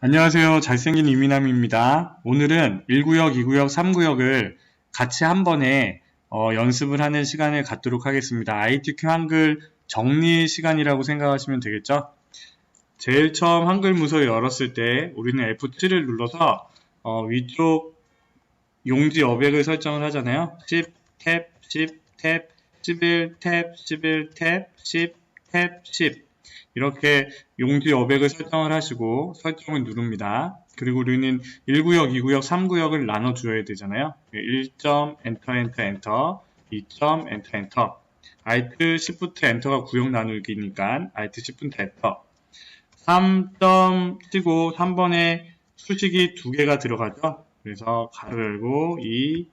안녕하세요. 잘생긴 이민남입니다. 오늘은 1구역, 2구역, 3구역을 같이 한 번에 연습을 하는 시간을 갖도록 하겠습니다. ITQ 한글 정리 시간이라고 생각하시면 되겠죠? 제일 처음 한글 문서를 열었을 때 우리는 F7를 눌러서 위쪽 용지 여백을 설정을 하잖아요. 10, 탭, 10, 탭, 11, 탭, 11, 탭, 10, 탭, 10 이렇게 용지 여백을 설정을 하시고 설정을 누릅니다. 그리고 우리는 1구역, 2구역, 3구역을 나눠줘야 되잖아요. 1점, 엔터, 엔터, 엔터, 2점, 엔터, 엔터. Alt, Shift, 엔터가 구역 나누기니까 Alt, Shift, 엔터. 3점 치고 3번에 수식이 2개가 들어가죠. 그래서 가로 열고 2,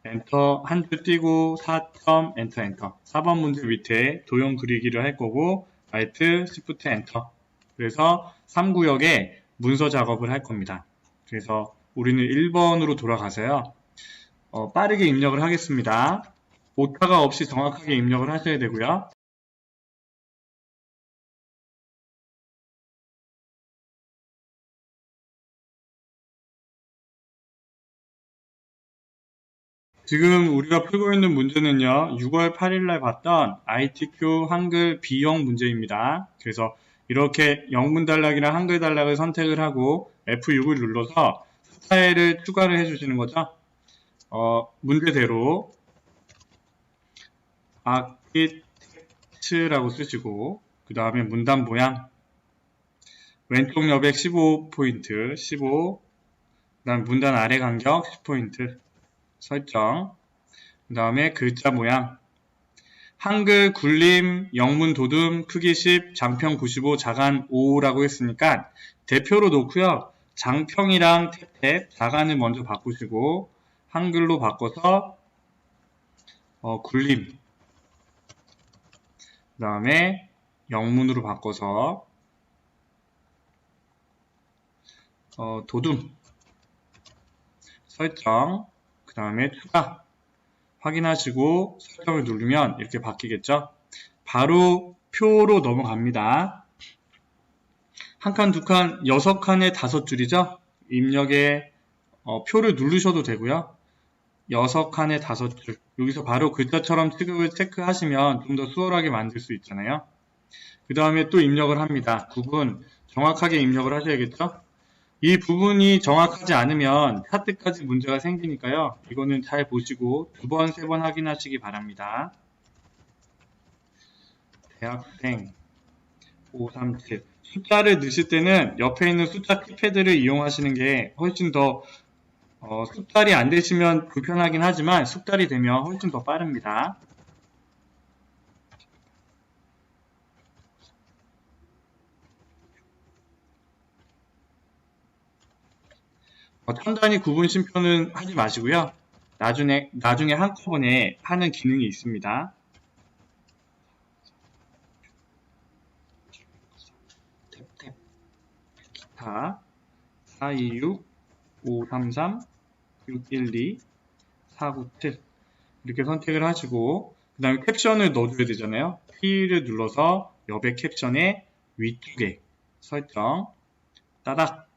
엔터 한 줄 띄고 4점, 엔터, 엔터. 4번 문제 밑에 도형 그리기를 할 거고 Alt, Shift, 엔터. 그래서 3구역에 문서 작업을 할 겁니다. 그래서 우리는 1번으로 돌아가서요. 빠르게 입력을 하겠습니다. 오타가 없이 정확하게 입력을 하셔야 되고요. 지금 우리가 풀고 있는 문제는요, 6월 8일날 봤던 ITQ 한글 B형 문제입니다. 그래서 이렇게 영문 단락이랑 한글 단락을 선택을 하고 F6을 눌러서 스타일을 추가를 해주시는 거죠. 문제대로 아키텍츠라고 쓰시고 그 다음에 문단 모양 왼쪽 여백 15포인트 15, 그 다음 문단 아래 간격 10포인트 설정, 그 다음에 글자 모양 한글 굴림 영문 도둠 크기 10 장평 95 자간 5라고 했으니까 대표로 놓고요. 장평이랑 탭탭 자간을 먼저 바꾸시고 한글로 바꿔서 굴림, 그 다음에 영문으로 바꿔서 도둠 설정, 그 다음에 추가 확인하시고 설정을 누르면 이렇게 바뀌겠죠. 바로 표로 넘어갑니다. 한 칸, 두 칸, 6칸에 5줄이죠. 입력에 표를 누르셔도 되고요. 6칸에 5줄. 여기서 바로 글자처럼 취급을 체크하시면 좀 더 수월하게 만들 수 있잖아요. 그 다음에 또 입력을 합니다. 구분 정확하게 입력을 하셔야겠죠. 이 부분이 정확하지 않으면 차트까지 문제가 생기니까요. 이거는 잘 보시고 2번, 3번 확인하시기 바랍니다. 대학생 537 숫자를 넣으실 때는 옆에 있는 숫자 키패드를 이용하시는 게 훨씬 더 숙달이 안 되시면 불편하긴 하지만 숙달이 되면 훨씬 더 빠릅니다. 첨단위 구분 심표는 하지 마시고요. 나중에 한꺼번에 하는 기능이 있습니다. 탭탭 기타 426 533 612 497 이렇게 선택을 하시고 그 다음에 캡션을 넣어줘야 되잖아요. P를 눌러서 여백 캡션의 위쪽에 설정 따닥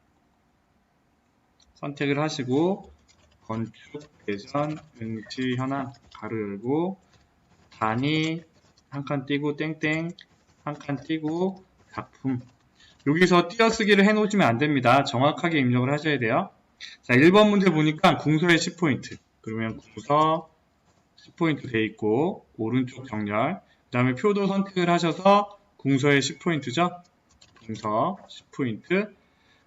선택을 하시고 건축, 대전, 응시, 현황 가로 열고 단위 한 칸 띄고 땡땡 한 칸 띄고 작품 여기서 띄어쓰기를 해놓으시면 안됩니다. 정확하게 입력을 하셔야 돼요. 자, 1번 문제 보니까 궁서에 10포인트 그러면 궁서 10포인트 돼 있고 오른쪽 정렬 그 다음에 표도 선택을 하셔서 궁서에 10포인트죠. 궁서 10포인트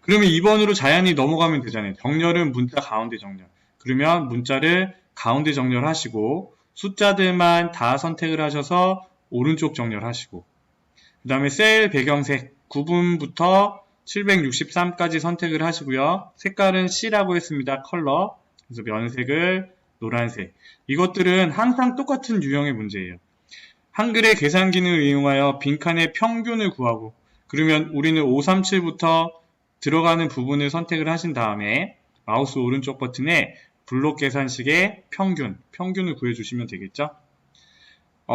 그러면 2번으로 자연히 넘어가면 되잖아요. 정렬은 문자 가운데 정렬. 그러면 문자를 가운데 정렬하시고 숫자들만 다 선택을 하셔서 오른쪽 정렬하시고 그 다음에 셀 배경색 9분부터 763까지 선택을 하시고요. 색깔은 C라고 했습니다. 컬러. 그래서 면색을 노란색. 이것들은 항상 똑같은 유형의 문제예요. 한글의 계산 기능을 이용하여 빈칸의 평균을 구하고 그러면 우리는 537부터 들어가는 부분을 선택을 하신 다음에 마우스 오른쪽 버튼에 블록 계산식의 평균을 구해주시면 되겠죠.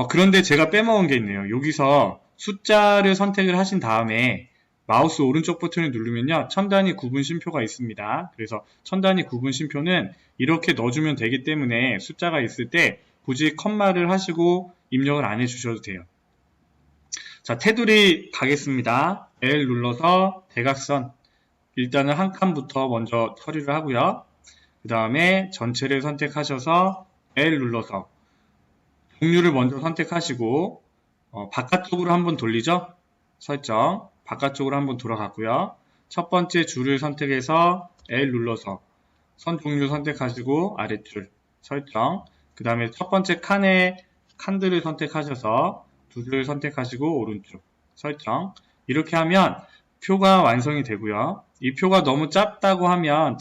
그런데 제가 빼먹은 게 있네요. 여기서 숫자를 선택을 하신 다음에 마우스 오른쪽 버튼을 누르면요. 천 단위 구분 쉼표가 있습니다. 그래서 천 단위 구분 쉼표는 이렇게 넣어주면 되기 때문에 숫자가 있을 때 굳이 컴마를 하시고 입력을 안 해주셔도 돼요. 자, 테두리 가겠습니다. L 눌러서 대각선. 일단은 한 칸부터 먼저 처리를 하고요. 그 다음에 전체를 선택하셔서 L 눌러서 종류를 먼저 선택하시고 바깥쪽으로 한번 돌리죠. 설정 바깥쪽으로 한번 돌아갔고요. 첫 번째 줄을 선택해서 L 눌러서 선 종류 선택하시고 아랫줄 설정. 그 다음에 첫 번째 칸들을 선택하셔서 두 줄 선택하시고 오른쪽 설정. 이렇게 하면 표가 완성이 되고요. 이 표가 너무 짧다고 하면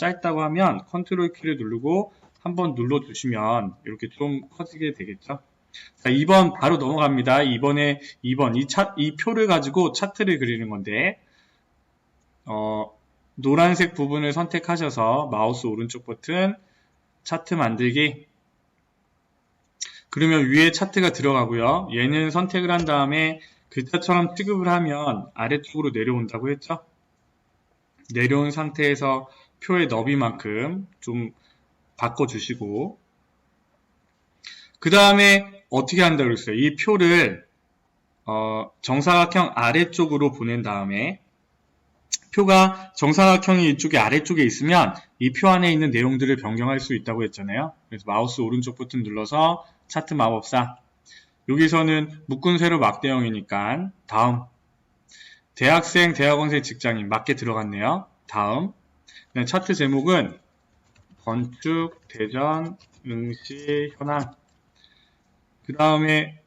컨트롤 키를 누르고 한번 눌러주시면 이렇게 좀 커지게 되겠죠. 자, 2번 바로 넘어갑니다. 2번에 2번 이 표를 가지고 차트를 그리는 건데 노란색 부분을 선택하셔서 마우스 오른쪽 버튼 차트 만들기. 그러면 위에 차트가 들어가고요. 얘는 선택을 한 다음에 글자처럼 취급을 하면 아래쪽으로 내려온다고 했죠. 내려온 상태에서 표의 너비만큼 좀 바꿔주시고 그 다음에 어떻게 한다고 그랬어요? 이 표를 정사각형 아래쪽으로 보낸 다음에 표가 정사각형이 이쪽에 아래쪽에 있으면 이 표 안에 있는 내용들을 변경할 수 있다고 했잖아요. 그래서 마우스 오른쪽 버튼 눌러서 차트 마법사. 여기서는 묶은 세로 막대형이니까 다음. 대학생, 대학원생, 직장인 맞게 들어갔네요. 다음. 차트 제목은 건축, 대전, 응시, 현황. 그 다음에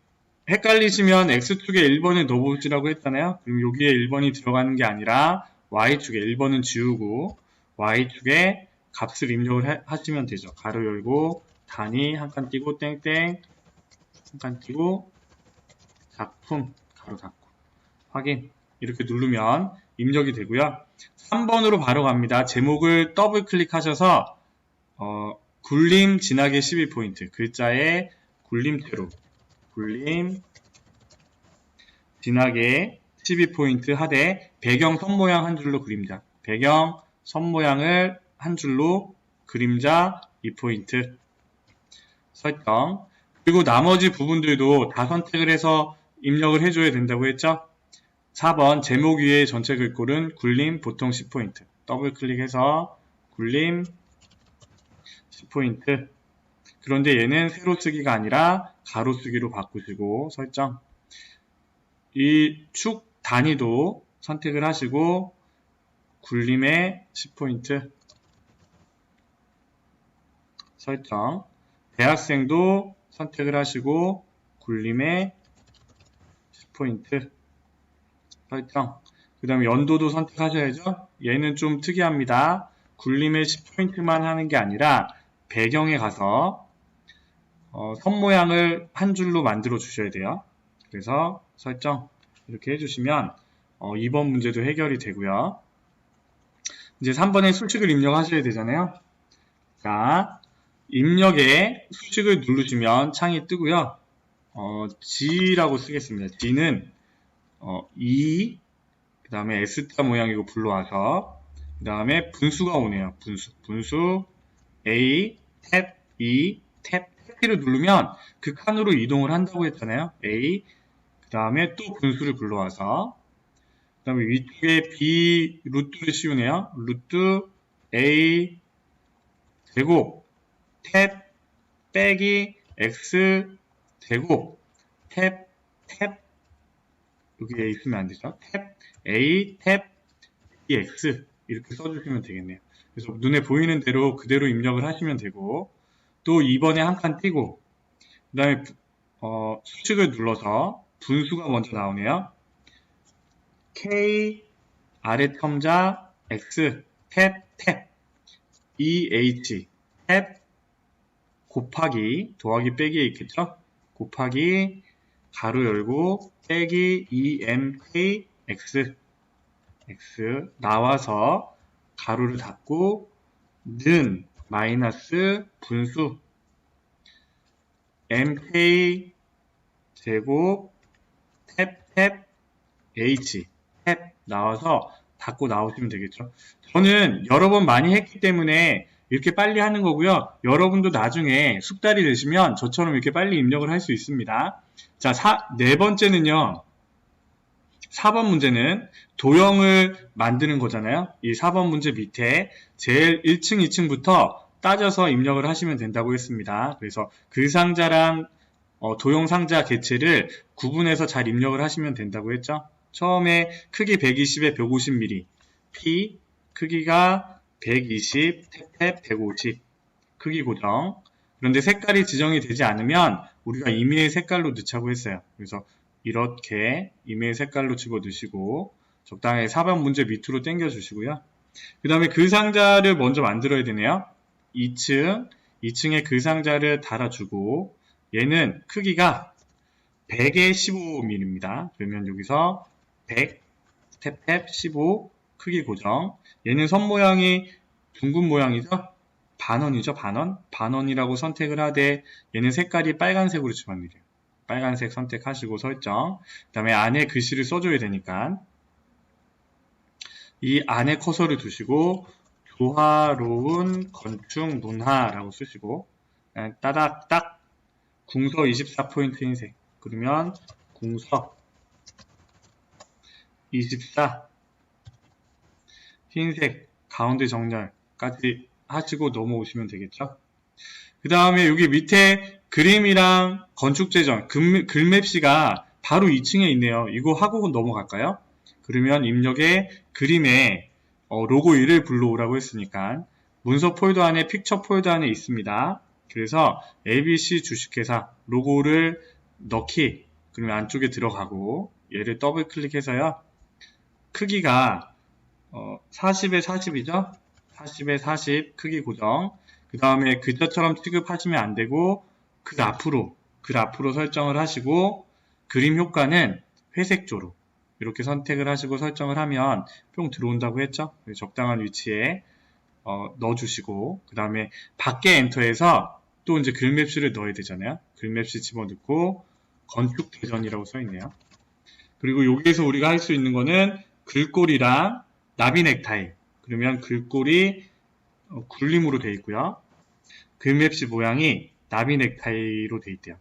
헷갈리시면 X축에 1번을 넣어보시라고 했잖아요. 그럼 여기에 1번이 들어가는 게 아니라 Y축에 1번은 지우고 Y축에 값을 입력을 하시면 되죠. 가로 열고 단위 한 칸 띄고 땡땡 한 칸 띄고 작품 가로 닫고 확인 이렇게 누르면 입력이 되고요. 3번으로 바로 갑니다. 제목을 더블 클릭하셔서 굴림 진하게 12포인트 글자에 굴림체로 굴림 진하게 12포인트 하되 배경 선 모양 한 줄로 그림자 배경 선 모양을 한 줄로 그림자 2포인트 설정. 그리고 나머지 부분들도 다 선택을 해서 입력을 해줘야 된다고 했죠. 4번 제목 위에 전체 글꼴은 굴림 보통 10포인트 더블 클릭해서 굴림 10포인트. 그런데 얘는 세로 쓰기가 아니라 가로 쓰기로 바꾸시고 설정. 이 축 단위도 선택을 하시고 굴림에 10포인트 설정. 대학생도 선택을 하시고 굴림에 10포인트 설정. 그 다음에 연도도 선택하셔야죠. 얘는 좀 특이합니다. 굴림에 10포인트만 하는 게 아니라 배경에 가서 선 모양을 한 줄로 만들어 주셔야 돼요. 그래서 설정 이렇게 해주시면 2번 문제도 해결이 되고요. 이제 3번에 수식을 입력하셔야 되잖아요. 자, 입력에 수식을 누르시면 창이 뜨고요. G라고 쓰겠습니다. G는 그 다음에 S자 모양이고 불러와서 그 다음에 분수가 오네요. 분수 A 탭 E 탭 T를 누르면 그 칸으로 이동을 한다고 했잖아요. A 그 다음에 또 분수를 불러와서 그 다음에 위쪽에 B 루트를 씌우네요. 루트 A 제곱 탭 빼기 X 제곱 탭 여기에 있으면 안 되죠. 탭 A 탭 EX 이렇게 써주시면 되겠네요. 그래서 눈에 보이는 대로 그대로 입력을 하시면 되고 또 2번에 한 칸 띄고 그 다음에 수식을 눌러서 분수가 먼저 나오네요. K 아래 텀자 X 탭 EH 탭 곱하기 더하기 빼기에 있겠죠. 곱하기 가로 열고 빼기 EMK X 나와서 가로를 닫고 는 마이너스 분수 MK 제곱 탭 H 탭 나와서 닫고 나오시면 되겠죠. 저는 여러 번 많이 했기 때문에 이렇게 빨리 하는 거고요. 여러분도 나중에 숙달이 되시면 저처럼 이렇게 빨리 입력을 할 수 있습니다. 자, 네 번째는요. 4번 문제는 도형을 만드는 거잖아요. 이 4번 문제 밑에 제일 1층, 2층부터 따져서 입력을 하시면 된다고 했습니다. 그래서 그 상자랑 도형 상자 개체를 구분해서 잘 입력을 하시면 된다고 했죠. 처음에 크기 120에 150mm, P 크기가 120, 탭 150, 크기 고정. 그런데 색깔이 지정이 되지 않으면 우리가 임의의 색깔로 넣자고 했어요. 그래서 이렇게 임의의 색깔로 집어넣으시고 적당히 4번 문제 밑으로 당겨 주시고요. 그 다음에 그 상자를 먼저 만들어야 되네요. 2층에 그 상자를 달아주고 얘는 크기가 100에 15mm입니다. 그러면 여기서 100, 탭 15, 크기 고정. 얘는 선 모양이 둥근 모양이죠? 반원이죠, 반원? 반원이라고 선택을 하되 얘는 색깔이 빨간색으로 집어넣어요. 빨간색 선택하시고 설정. 그 다음에 안에 글씨를 써줘야 되니까 이 안에 커서를 두시고 조화로운 건축 문화라고 쓰시고 따닥딱 궁서 24포인트 흰색. 그러면 궁서 24 흰색 가운데 정렬까지 하시고 넘어오시면 되겠죠. 그 다음에 여기 밑에 그림이랑 건축재정 글맵시가 바로 2층에 있네요. 이거 하고 넘어갈까요? 그러면 입력에 그림에 로고 1을 불러오라고 했으니까 문서 폴더 안에 픽처 폴더 안에 있습니다. 그래서 ABC 주식회사 로고를 넣기. 그러면 안쪽에 들어가고 얘를 더블 클릭해서요. 크기가 40에 40이죠? 40에 40 크기 고정. 그 다음에 글자처럼 취급하시면 안 되고 글 앞으로 설정을 하시고 그림 효과는 회색조로 이렇게 선택을 하시고 설정을 하면 뿅 들어온다고 했죠? 적당한 위치에 넣어주시고 그 다음에 밖에 엔터에서 또 이제 글맵시를 넣어야 되잖아요. 글맵시 집어넣고 건축 대전이라고 써있네요. 그리고 여기에서 우리가 할 수 있는 거는 글꼴이랑 나비 넥타이. 그러면 글꼴이 굴림으로 되어 있고요. 글맵시 모양이 나비 넥타이로 되어 있대요.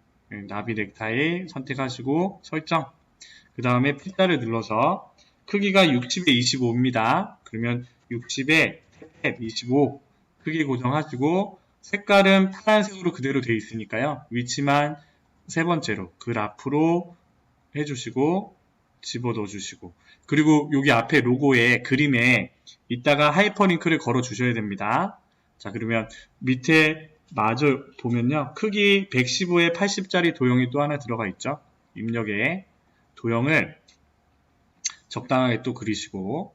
나비 넥타이 선택하시고 설정. 그 다음에 P자를 눌러서 크기가 60에 25입니다. 그러면 60에 탭 25 크기 고정하시고 색깔은 파란색으로 그대로 되어 있으니까요. 위치만 세 번째로 글 앞으로 해주시고 집어넣어 주시고 그리고 여기 앞에 로고에 그림에 이따가 하이퍼링크를 걸어 주셔야 됩니다. 자, 그러면 밑에 마저 보면요. 크기 115에 80짜리 도형이 또 하나 들어가 있죠. 입력에 도형을 적당하게 또 그리시고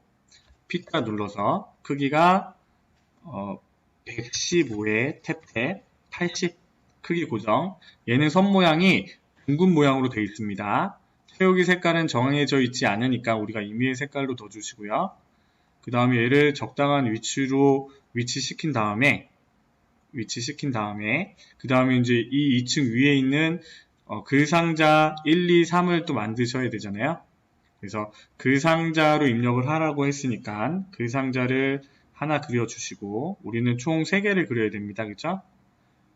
P자 눌러서 크기가 115에 탭 80 크기 고정. 얘는 선 모양이 둥근 모양으로 되어 있습니다. 태우기 색깔은 정해져 있지 않으니까 우리가 임의의 색깔로 넣어주시고요. 그 다음에 얘를 적당한 위치로 위치시킨 다음에 그 다음에 이제 이 2층 위에 있는 글 상자 1, 2, 3을 또 만드셔야 되잖아요. 그래서 글 상자로 입력을 하라고 했으니까 글 상자를 하나 그려주시고 우리는 총 3개를 그려야 됩니다. 그죠?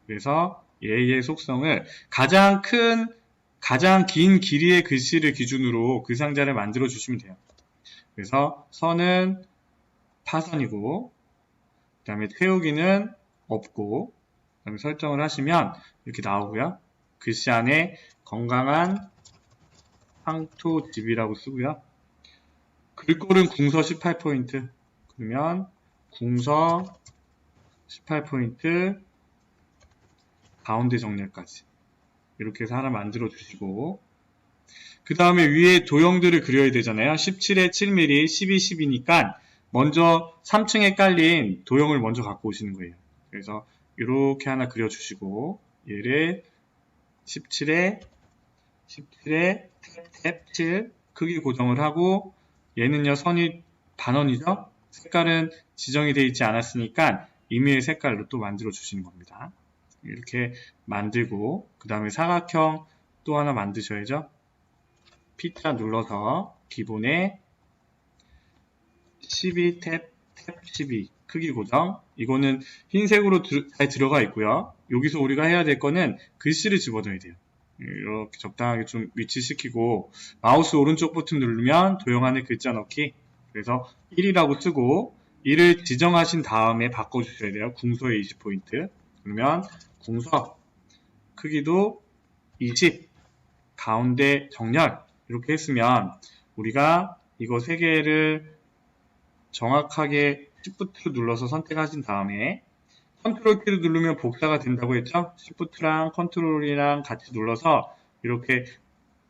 그래서 얘의 속성을 가장 긴 길이의 글씨를 기준으로 그 상자를 만들어 주시면 돼요. 그래서 선은 파선이고 그 다음에 태우기는 없고 그 다음에 설정을 하시면 이렇게 나오고요. 글씨 안에 건강한 황토집이라고 쓰고요. 글꼴은 궁서 18포인트 그러면 궁서 18포인트 가운데 정렬까지 이렇게 해서 하나 만들어 주시고 그 다음에 위에 도형들을 그려야 되잖아요. 17에 7mm, 12, 10이니까 먼저 3층에 깔린 도형을 먼저 갖고 오시는 거예요. 그래서 이렇게 하나 그려주시고 얘를 17에 탭 7 크기 고정을 하고 얘는요 선이 반원이죠. 색깔은 지정이 되어 있지 않았으니까 임의의 색깔로 또 만들어 주시는 겁니다. 이렇게 만들고 그 다음에 사각형 또 하나 만드셔야죠. P자 눌러서 기본에 12 탭 12 크기 고정. 이거는 흰색으로 잘 들어가 있고요. 여기서 우리가 해야 될 거는 글씨를 집어넣어야 돼요. 이렇게 적당하게 좀 위치시키고 마우스 오른쪽 버튼 누르면 도형 안에 글자 넣기. 그래서 1이라고 쓰고 1을 지정하신 다음에 바꿔주셔야 돼요. 궁서의 20포인트. 그러면 궁서 크기도 20 가운데 정렬 이렇게 했으면 우리가 이거 3개를 정확하게 Shift 눌러서 선택하신 다음에 컨트롤 키를 누르면 복사가 된다고 했죠? Shift랑 컨트롤이랑 같이 눌러서 이렇게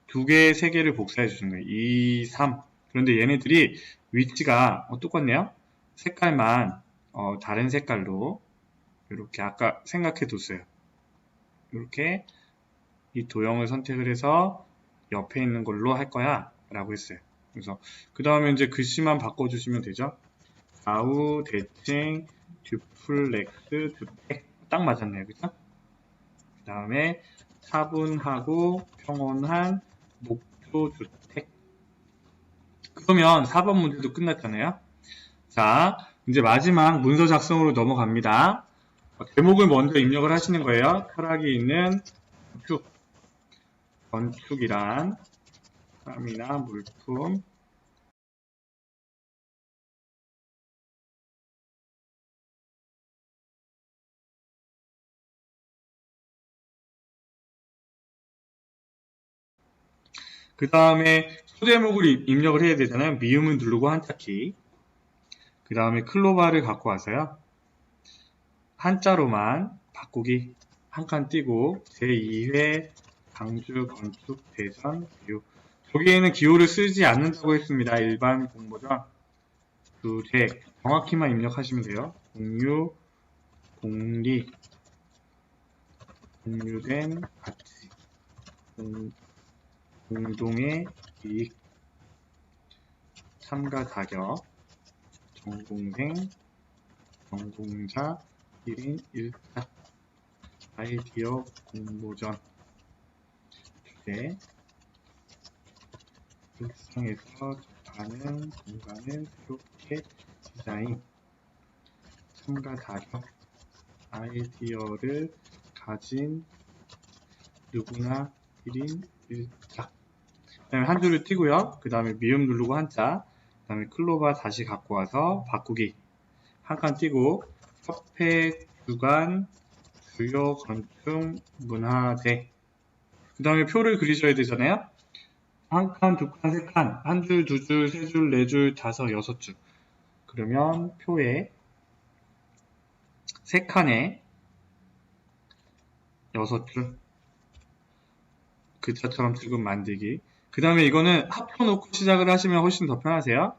2개, 3개를 복사해 주는 거예요. 2, 3. 그런데 얘네들이 위치가 똑같네요. 색깔만 다른 색깔로 이렇게 아까 생각해 뒀어요. 이렇게 이 도형을 선택을 해서 옆에 있는 걸로 할 거야 라고 했어요. 그래서 그 다음에 이제 글씨만 바꿔주시면 되죠. 좌우, 대칭, 듀플렉스, 듀팩 딱 맞았네요. 그죠? 그 다음에 차분하고 평온한 목조 주택. 그러면 4번 문제도 끝났잖아요. 자, 이제 마지막 문서 작성으로 넘어갑니다. 제목을 먼저 입력을 하시는 거예요. 철학이 있는 건축. 건축이란 사람이나 물품, 그 다음에 소제목을 입력을 해야 되잖아요. 미음을 누르고 한자키. 그 다음에 클로바를 갖고 와서요. 한자로만 바꾸기 한 칸 띄고 제2회 강주 건축 대전 기호. 여기에는 기호를 쓰지 않는다고 했습니다. 일반 공모전 주제 정확히만 입력하시면 돼요. 공유, 공리, 공유된 가치, 공동의 이익, 참가 자격, 전공생, 전공자, 1인 1차, 아이디어 공모전, 주제, 일상에서 접하는 공간을 새롭게 디자인, 참가 자격, 아이디어를 가진 누구나 1인 1차. 그 다음에 한 줄을 띄고요. 그 다음에 미음 누르고 한자. 그 다음에 클로바 다시 갖고 와서 바꾸기. 한 칸 띄고 협회 주간 주요 건축 문화재. 그 다음에 표를 그리셔야 되잖아요. 한 칸, 두 칸, 세 칸, 한 줄, 두 줄, 세 줄, 네 줄, 다섯, 여섯 줄. 그러면 표에 세 칸에 여섯 줄. 글자처럼 지금 만들기. 그 다음에 이거는 합쳐놓고 시작을 하시면 훨씬 더 편하세요.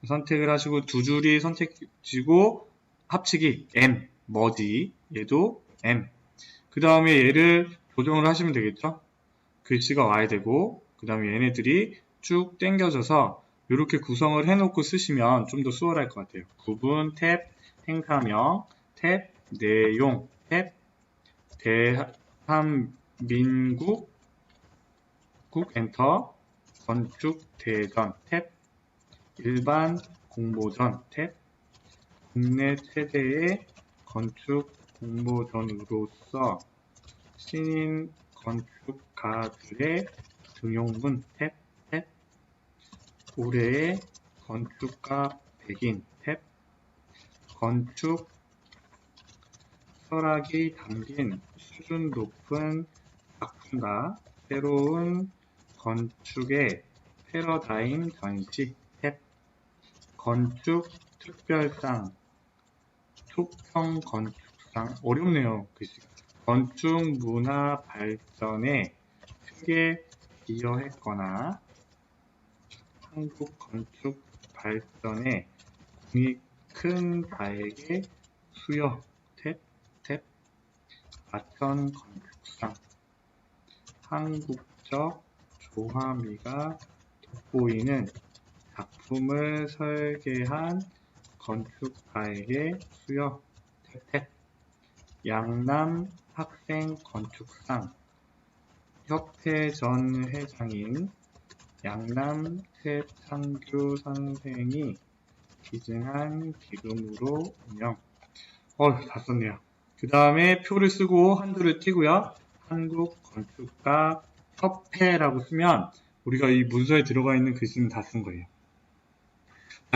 선택을 하시고 두 줄이 선택지고 합치기 M 머지 얘도 M. 그 다음에 얘를 조정을 하시면 되겠죠. 글씨가 와야 되고 그 다음에 얘네들이 쭉 당겨져서 이렇게 구성을 해놓고 쓰시면 좀 더 수월할 것 같아요. 구분, 탭, 행사명, 탭, 내용, 탭, 대한민국 엔터, 건축 대전 탭, 일반 공모전 탭, 국내 최대의 건축 공모전으로서 신인 건축가들의 등용문 탭, 올해의 건축가 백인 탭, 건축 철학이 담긴 수준 높은 작품과 새로운 건축의 패러다임 전시 탭, 건축 특별상, 토평 건축상, 어렵네요. 글씨가. 건축 문화 발전에 크게 기여했거나 한국 건축 발전에 공이 큰 자에게 수여 탭, 아천 건축상, 한국적 조화미가 돋보이는 작품을 설계한 건축가에게 수여 탭, 양남 학생 건축상, 협회 전 회장인 양남 최창규 선생이 기증한 기금으로 운영. 다 썼네요. 그 다음에 표를 쓰고 한줄을 띄고요. 한국건축가 협회라고 쓰면 우리가 이 문서에 들어가 있는 글씨는 다 쓴 거예요.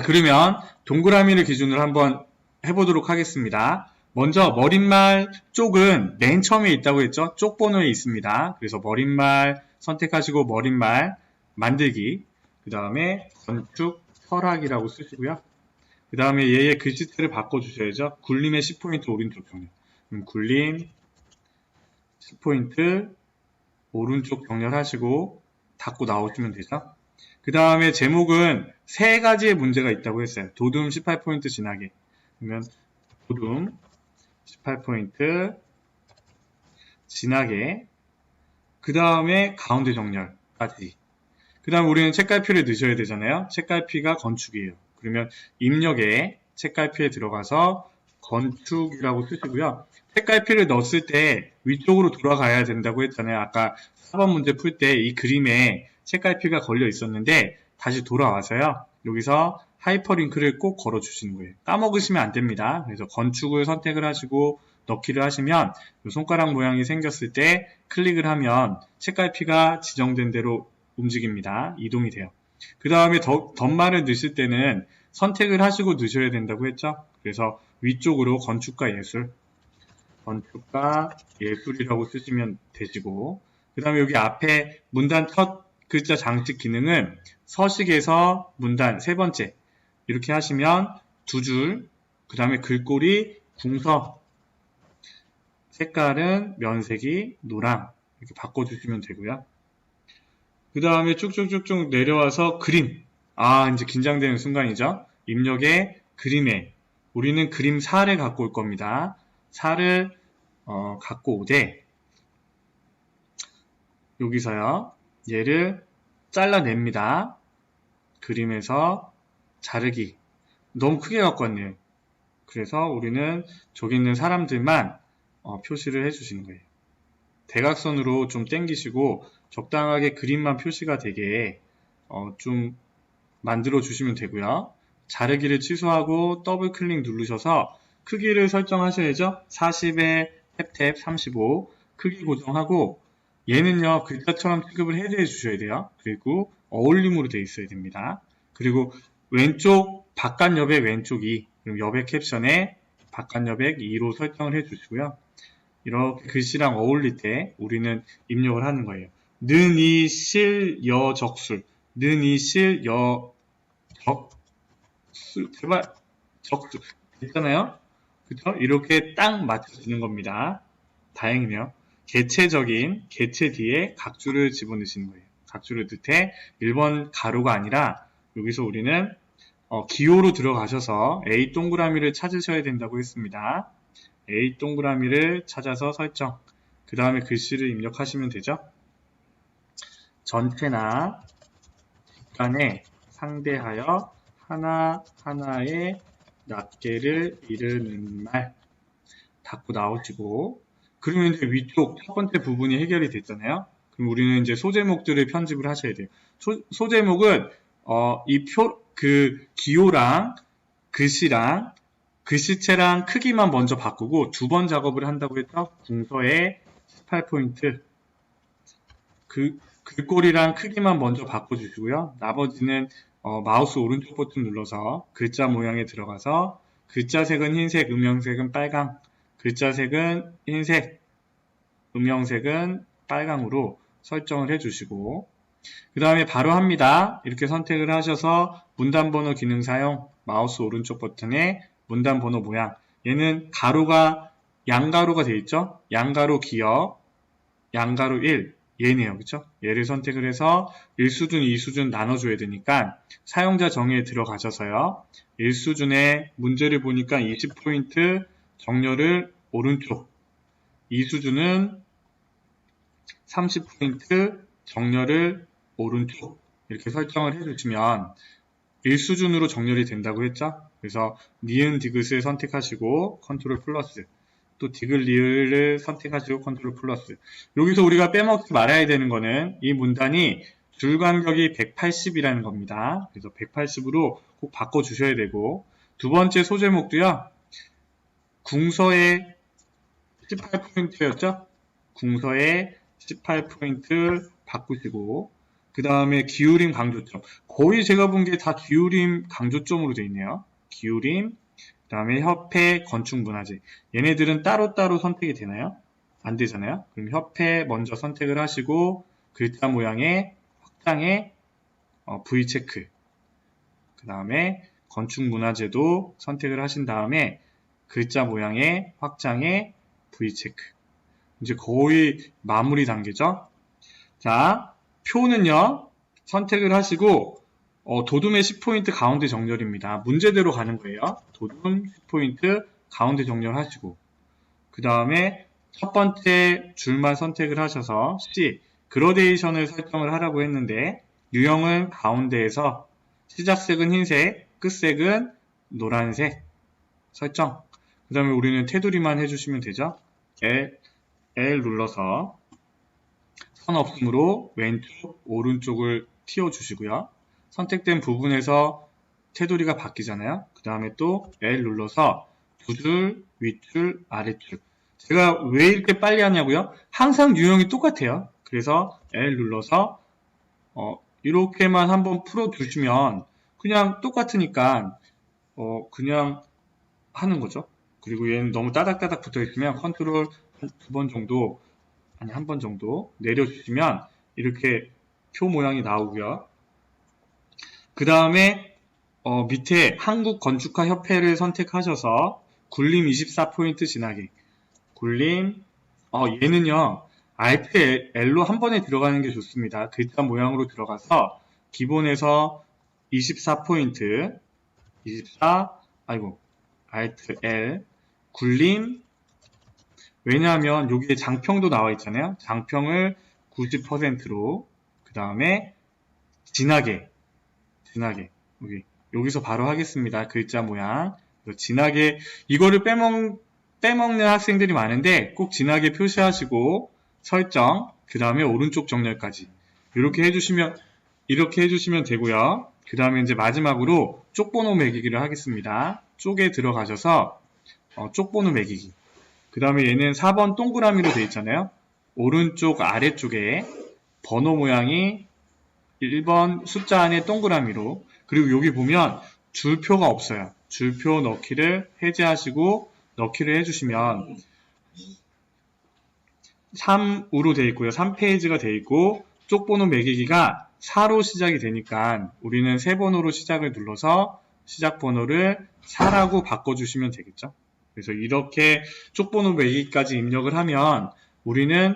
그러면 동그라미를 기준으로 한번 해보도록 하겠습니다. 먼저 머릿말 쪽은 맨 처음에 있다고 했죠. 쪽 번호에 있습니다. 그래서 머릿말 선택하시고 머릿말 만들기, 그 다음에 건축 철학이라고 쓰시고요. 그 다음에 얘의 글씨체를 바꿔주셔야죠. 굴림의 10포인트 오른쪽 정렬. 굴림 10포인트 오른쪽 정렬하시고 닫고 나오시면 되죠. 그 다음에 제목은 세 가지의 문제가 있다고 했어요. 도둠 18포인트 지나게. 그러면 도둠 18포인트 지나게. 그 다음에 가운데 정렬까지. 그 다음 우리는 책갈피를 넣으셔야 되잖아요. 책갈피가 건축이에요. 그러면 입력에 책갈피에 들어가서 건축이라고 쓰시고요. 책갈피를 넣었을 때 위쪽으로 돌아가야 된다고 했잖아요. 아까 4번 문제 풀 때 이 그림에 책갈피가 걸려 있었는데 다시 돌아와서요. 여기서 하이퍼링크를 꼭 걸어 주시는 거예요. 까먹으시면 안 됩니다. 그래서 건축을 선택을 하시고 넣기를 하시면 손가락 모양이 생겼을 때 클릭을 하면 책갈피가 지정된 대로 움직입니다. 이동이 돼요. 그 다음에 덧말을 넣으실 때는 선택을 하시고 넣으셔야 된다고 했죠. 그래서 위쪽으로 건축가 예술, 건축가 예술이라고 쓰시면 되시고, 그 다음에 여기 앞에 문단 첫 글자 장식 기능은 서식에서 문단 세 번째 이렇게 하시면 두 줄, 그 다음에 글꼴이 궁서, 색깔은 면색이 노랑 이렇게 바꿔주시면 되고요. 그 다음에 쭉쭉쭉쭉 내려와서 그림. 이제 긴장되는 순간이죠. 입력에 그림에 우리는 그림 4를 갖고 올 겁니다. 4를 갖고 오되 여기서요. 얘를 잘라냅니다. 그림에서 자르기. 너무 크게 갖고 왔네요. 그래서 우리는 저기 있는 사람들만 표시를 해주시는 거예요. 대각선으로 좀 당기시고 적당하게 그림만 표시가 되게 좀 만들어 주시면 되고요. 자르기를 취소하고 더블 클릭 누르셔서 크기를 설정하셔야죠. 40에 탭탭 35 크기 고정하고 얘는요 글자처럼 취급을 해제 주셔야 돼요. 그리고 어울림으로 되어 있어야 됩니다. 그리고 왼쪽 바깥 여백 왼쪽 2 그리고 여백 캡션에 바깥 여백 2로 설정을 해 주시고요. 이렇게 글씨랑 어울릴 때 우리는 입력을 하는 거예요. 는이 실 여 적술 는이 실 여 적술 제발 적술 됐잖아요. 그쵸? 이렇게 딱 맞춰지는 겁니다. 다행이네요. 개체적인 개체 뒤에 각줄을 집어넣으시는 거예요. 각줄을 넣되 1번 가로가 아니라 여기서 우리는 기호로 들어가셔서 A 동그라미를 찾으셔야 된다고 했습니다. A 동그라미를 찾아서 설정. 그 다음에 글씨를 입력하시면 되죠. 전체나 직간에 상대하여 하나하나의 낱개를 이르는 말. 닫고 나오시고. 그러면 이제 위쪽 첫 번째 부분이 해결이 됐잖아요. 그럼 우리는 이제 소제목들을 편집을 하셔야 돼요. 소제목은 기호랑 글씨랑 글씨체랑 크기만 먼저 바꾸고 두 번 작업을 한다고 했죠. 궁서에 18포인트 글꼴이랑 크기만 먼저 바꿔주시고요. 나머지는 마우스 오른쪽 버튼 눌러서 글자 모양에 들어가서 글자색은 흰색, 음영색은 빨강, 글자색은 흰색, 음영색은 빨강으로 설정을 해주시고 그 다음에 바로 합니다. 이렇게 선택을 하셔서 문단 번호 기능 사용 마우스 오른쪽 버튼에 문단 번호 모양 얘는 가로가 양가로가 되어 있죠. 양가로 기억 양가로 1 얘네요. 그쵸? 얘를 선택을 해서 1수준, 2수준 나눠줘야 되니까 사용자 정의에 들어가셔서요. 1수준에 문제를 보니까 20포인트 정렬을 오른쪽 2수준은 30포인트 정렬을 오른쪽 이렇게 설정을 해주시면 1수준으로 정렬이 된다고 했죠. 그래서 니은 디귿을 선택하시고 컨트롤 플러스 또 디귿 리을을 선택하시고 컨트롤 플러스 여기서 우리가 빼먹지 말아야 되는 거는 이 문단이 줄 간격이 180이라는 겁니다. 그래서 180으로 꼭 바꿔주셔야 되고, 두 번째 소제목도요, 궁서의 18포인트였죠? 궁서의 18포인트 바꾸시고, 그 다음에 기울임 강조점. 거의 제가 본 게 다 기울임 강조점으로 되어 있네요. 기울임, 그 다음에 협회, 건축 문화재. 얘네들은 따로따로 선택이 되나요? 안 되잖아요. 그럼 협회 먼저 선택을 하시고, 글자 모양의 확장의 V체크. 그 다음에 건축 문화재도 선택을 하신 다음에 글자 모양의 확장의 V체크. 이제 거의 마무리 단계죠. 자, 표는요, 선택을 하시고, 도둠의 10포인트 가운데 정렬입니다. 문제대로 가는 거예요. 도둠 10포인트 가운데 정렬하시고, 그 다음에 첫 번째 줄만 선택을 하셔서 C, 그라데이션을 설정을 하라고 했는데, 유형은 가운데에서 시작색은 흰색, 끝색은 노란색 설정. 그 다음에 우리는 테두리만 해주시면 되죠. L 눌러서 선 없음으로 왼쪽, 오른쪽을 틔워주시고요. 선택된 부분에서 테두리가 바뀌잖아요. 그 다음에 또 L 눌러서 두 줄, 윗줄, 아랫줄. 제가 왜 이렇게 빨리 하냐고요? 항상 유형이 똑같아요. 그래서 L 눌러서 이렇게만 한번 풀어두시면 그냥 똑같으니까 그냥 하는 거죠. 그리고 얘는 너무 따닥따닥 붙어있으면 컨트롤 두 번 정도, 아니 한 번 정도 내려주시면 이렇게 표 모양이 나오고요. 그 다음에 밑에 한국건축가협회를 선택하셔서 굴림 24포인트 진하기. 굴림, 얘는요, Alt L로 한 번에 들어가는 게 좋습니다. 글자 모양으로 들어가서 기본에서 24포인트, 24, Alt L, 굴림, 왜냐하면 여기에 장평도 나와 있잖아요. 장평을 90%로, 그 다음에 진하게, 여기서 바로 하겠습니다. 글자 모양. 진하게, 이거를 빼먹는 학생들이 많은데 꼭 진하게 표시하시고, 설정, 그 다음에 오른쪽 정렬까지. 이렇게 해주시면 되고요. 그 다음에 이제 마지막으로 쪽번호 매기기를 하겠습니다. 쪽에 들어가셔서, 쪽번호 매기기. 그 다음에 얘는 4번 동그라미로 되어 있잖아요. 오른쪽 아래쪽에 번호 모양이 1번 숫자 안에 동그라미로, 그리고 여기 보면 줄표가 없어요. 줄표 넣기를 해제하시고 넣기를 해주시면 3으로 되어 있고요. 3페이지가 되어 있고 쪽번호 매기기가 4로 시작이 되니까 우리는 세 번호로 시작을 눌러서 시작 번호를 4라고 바꿔주시면 되겠죠. 그래서 이렇게 쪽번호 매기기까지 입력을 하면 우리는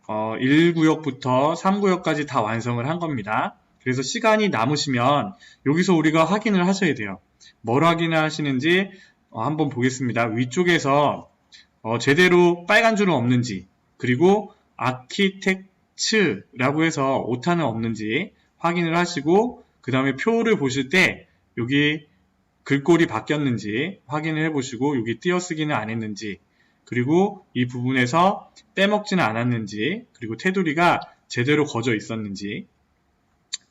1구역부터 3구역까지 다 완성을 한 겁니다. 그래서 시간이 남으시면 여기서 우리가 확인을 하셔야 돼요. 뭘 확인을 하시는지 한번 보겠습니다. 위쪽에서 제대로 빨간 줄은 없는지, 그리고 아키텍츠라고 해서 오타는 없는지 확인을 하시고, 그 다음에 표를 보실 때 여기 글꼴이 바뀌었는지 확인을 해보시고, 여기 띄어쓰기는 안 했는지, 그리고 이 부분에서 빼먹지는 않았는지, 그리고 테두리가 제대로 거져 있었는지,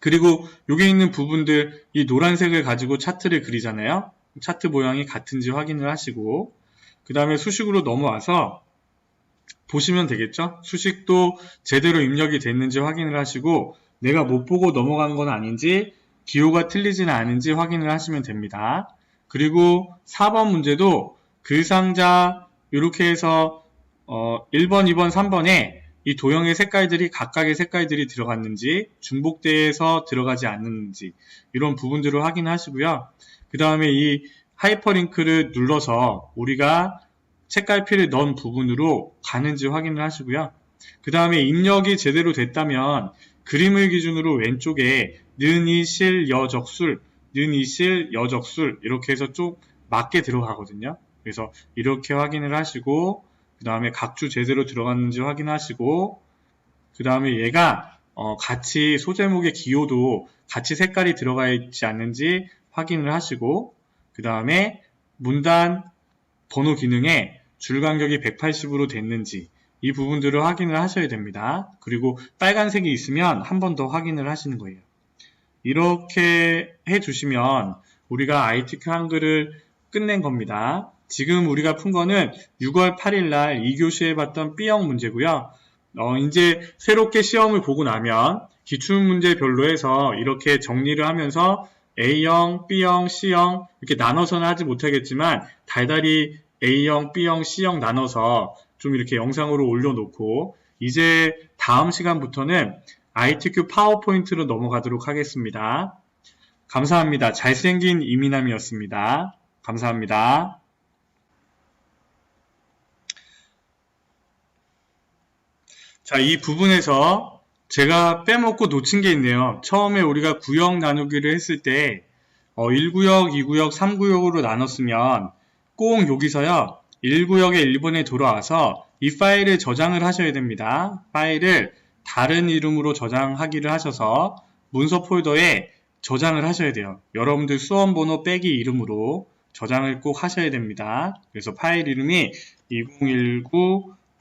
그리고 여기 있는 부분들, 이 노란색을 가지고 차트를 그리잖아요. 차트 모양이 같은지 확인을 하시고, 그 다음에 수식으로 넘어와서 보시면 되겠죠? 수식도 제대로 입력이 됐는지 확인을 하시고, 내가 못 보고 넘어간 건 아닌지, 기호가 틀리지는 않은지 확인을 하시면 됩니다. 그리고 4번 문제도 글상자 이렇게 해서 1번, 2번, 3번에 이 도형의 색깔들이 각각의 색깔들이 들어갔는지, 중복돼서 들어가지 않는지, 이런 부분들을 확인하시고요. 그 다음에 이 하이퍼링크를 눌러서 우리가 책갈피를 넣은 부분으로 가는지 확인을 하시고요. 그 다음에 입력이 제대로 됐다면 그림을 기준으로 왼쪽에 는이 실 여적술, 는이 실 여적술 이렇게 해서 좀 맞게 들어가거든요. 그래서 이렇게 확인을 하시고, 그 다음에 각주 제대로 들어갔는지 확인하시고, 그 다음에 얘가 같이 소제목의 기호도 같이 색깔이 들어가 있지 않는지 확인을 하시고, 그 다음에 문단 번호 기능에 줄 간격이 180으로 됐는지, 이 부분들을 확인을 하셔야 됩니다. 그리고 빨간색이 있으면 한 번 더 확인을 하시는 거예요. 이렇게 해주시면 우리가 ITQ 한글을 끝낸 겁니다. 지금 우리가 푼 거는 6월 8일 날 2교시에 봤던 B형 문제고요. 이제 새롭게 시험을 보고 나면 기출문제별로 해서 이렇게 정리를 하면서 A형, B형, C형 이렇게 나눠서는 하지 못하겠지만 달달이 A형, B형, C형 나눠서 좀 이렇게 영상으로 올려놓고 이제 다음 시간부터는 ITQ 파워포인트로 넘어가도록 하겠습니다. 감사합니다. 잘생긴 이민남이었습니다. 감사합니다. 자, 이 부분에서 제가 빼먹고 놓친 게 있네요. 처음에 우리가 구역 나누기를 했을 때 1구역, 2구역, 3구역으로 나눴으면 꼭 여기서요. 1구역의 1번에 돌아와서 이 파일을 저장을 하셔야 됩니다. 파일을 다른 이름으로 저장하기를 하셔서 문서 폴더에 저장을 하셔야 돼요. 여러분들 수험번호 빼기 이름으로 저장을 꼭 하셔야 됩니다. 그래서 파일 이름이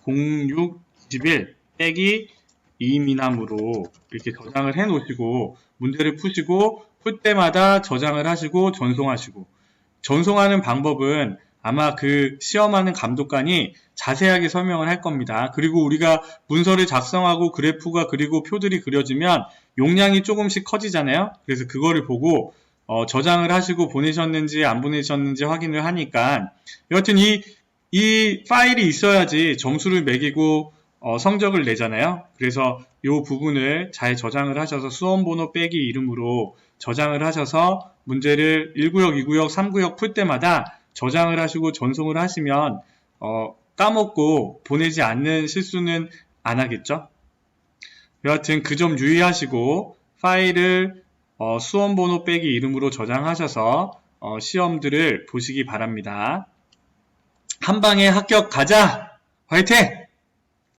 2019-06-21 빼기 이민함으로 이렇게 저장을 해 놓으시고 문제를 푸시고 풀 때마다 저장을 하시고 전송하시고 전송하는 방법은 아마 그 시험하는 감독관이 자세하게 설명을 할 겁니다. 그리고 우리가 문서를 작성하고 그래프가 그리고 표들이 그려지면 용량이 조금씩 커지잖아요. 그래서 그거를 보고 저장을 하시고 보내셨는지 안 보내셨는지 확인을 하니까 여하튼 이 파일이 있어야지 점수를 매기고 성적을 내잖아요. 그래서 이 부분을 잘 저장을 하셔서 수험번호 빼기 이름으로 저장을 하셔서 문제를 1구역, 2구역, 3구역 풀 때마다 저장을 하시고 전송을 하시면 까먹고 보내지 않는 실수는 안 하겠죠. 여하튼 그 점 유의하시고 파일을 수험번호 빼기 이름으로 저장하셔서 시험들을 보시기 바랍니다. 한방에 합격 가자! 화이팅!